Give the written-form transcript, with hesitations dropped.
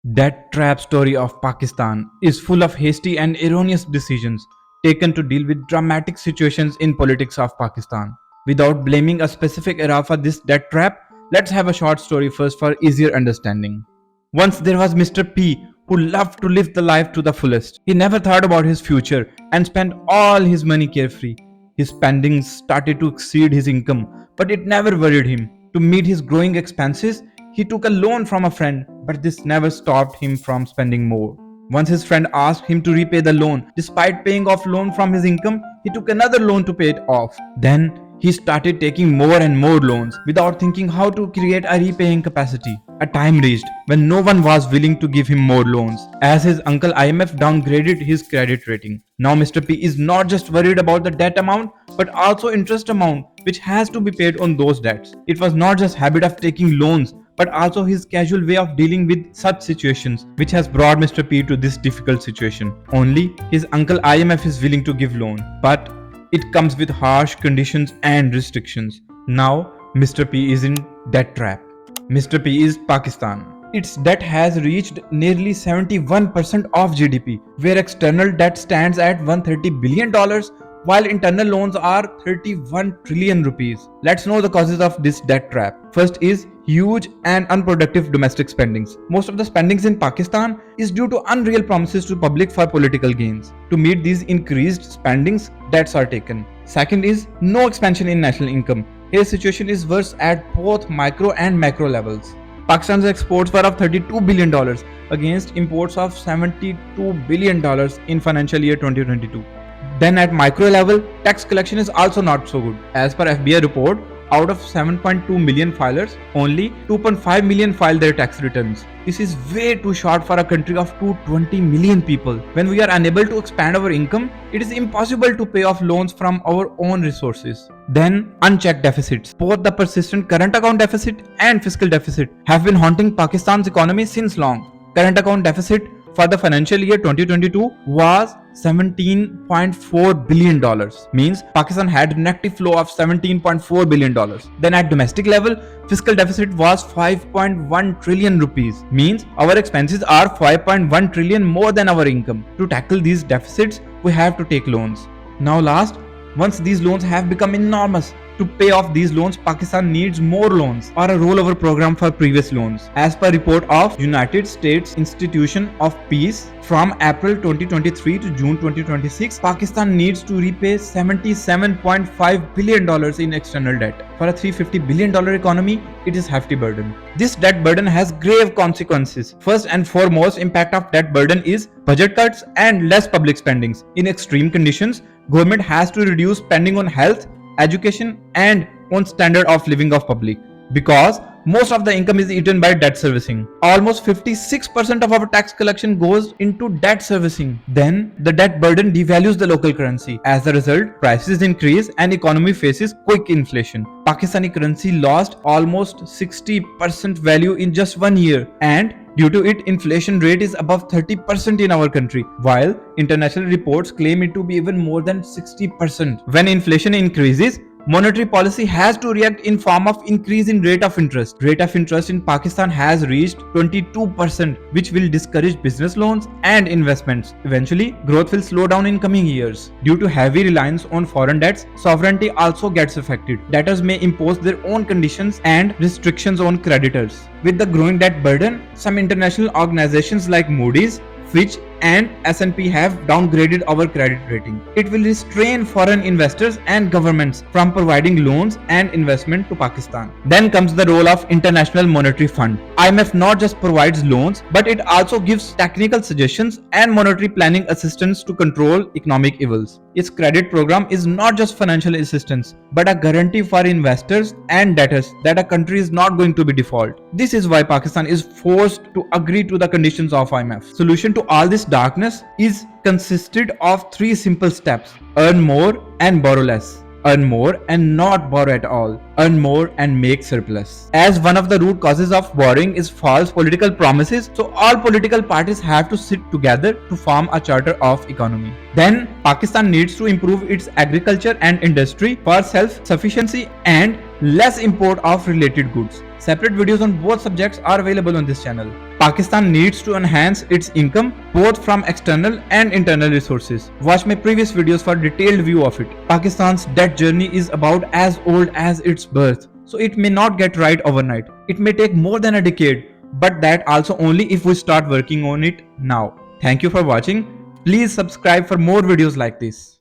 That trap story of Pakistan is full of hasty and erroneous decisions taken to deal with dramatic situations in politics of Pakistan. Without blaming a specific era for this debt trap, let's have a short story first for easier understanding. Once there was Mr. P who loved to live the life to the fullest. He never thought about his future and spent all his money carefree. His spendings started to exceed his income, but it never worried him. To meet his growing expenses, he took a loan from a friend, but this never stopped him from spending more. Once his friend asked him to repay the loan, despite paying off loan from his income, he took another loan to pay it off. Then he started taking more and more loans without thinking how to create a repaying capacity. A time reached when no one was willing to give him more loans, as his uncle IMF downgraded his credit rating. Now Mr. P is not just worried about the debt amount, but also interest amount which has to be paid on those debts. It was not just habit of taking loans, but also his casual way of dealing with such situations which has brought Mr. P to this difficult situation. Only his uncle IMF is willing to give loan, but it comes with harsh conditions and restrictions. Now Mr. P is in debt trap. Mr. P is Pakistan. Its debt has reached nearly 71% of GDP, where external debt stands at $130 billion, while internal loans are 31 trillion rupees. Let's know the causes of this debt trap. First is huge and unproductive domestic spendings. Most of the spendings in Pakistan is due to unreal promises to public for political gains. To meet these increased spendings, debts are taken. Second is no expansion in national income. Here situation is worse at both micro and macro levels. Pakistan's exports were of $32 billion against imports of $72 billion in financial year 2022. Then at micro level, tax collection is also not so good. As per FBI report, out of 7.2 million filers, only 2.5 million filed their tax returns. This is way too short for a country of 220 million people. When we are unable to expand our income, it is impossible to pay off loans from our own resources. Then, unchecked deficits. Both the persistent current account deficit and fiscal deficit have been haunting Pakistan's economy since long. Current account deficit for the financial year 2022 was $17.4 billion. Means Pakistan had negative flow of $17.4 billion. Then at domestic level, fiscal deficit was 5.1 trillion rupees. Means our expenses are 5.1 trillion more than our income. To tackle these deficits, we have to take loans. Now last, once these loans have become enormous, to pay off these loans, Pakistan needs more loans or a rollover program for previous loans. As per report of United States Institution of Peace, from April 2023 to June 2026, Pakistan needs to repay $77.5 billion in external debt. For a $350 billion economy, it is hefty burden. This debt burden has grave consequences. First and foremost impact of debt burden is budget cuts and less public spendings. In extreme conditions, government has to reduce spending on health, education and on standard of living of public, because most of the income is eaten by debt servicing. Almost 56% of our tax collection goes into debt servicing. Then the debt burden devalues the local currency. As a result, prices increase and economy faces quick inflation. Pakistani currency lost almost 60% value in just 1 year, and due to it, inflation rate is above 30% in our country, while international reports claim it to be even more than 60%. When inflation increases, monetary policy has to react in form of increase in rate of interest. Rate of interest in Pakistan has reached 22%, which will discourage business loans and investments. Eventually, growth will slow down in coming years. Due to heavy reliance on foreign debts, sovereignty also gets affected. Debtors may impose their own conditions and restrictions on creditors. With the growing debt burden, some international organizations like Moody's, Fitch and S&P have downgraded our credit rating. It will restrain foreign investors and governments from providing loans and investment to Pakistan. Then comes the role of International Monetary Fund. IMF not just provides loans, but it also gives technical suggestions and monetary planning assistance to control economic evils. Its credit program is not just financial assistance, but a guarantee for investors and debtors that a country is not going to be default. This is why Pakistan is forced to agree to the conditions of IMF. Solution to all this darkness is consisted of 3 simple steps: earn more and borrow less, earn more and not borrow at all, earn more and make surplus. As one of the root causes of borrowing is false political promises, so all political parties have to sit together to form a charter of economy. Then Pakistan needs to improve its agriculture and industry for self-sufficiency and less import of related goods. Separate videos on both subjects are available on this channel. Pakistan needs to enhance its income both from external and internal resources. Watch my previous videos for detailed view of it. Pakistan's debt journey is about as old as its birth, so it may not get right overnight. It may take more than a decade, but that also only if we start working on it now. Thank you for watching. Please subscribe for more videos like this.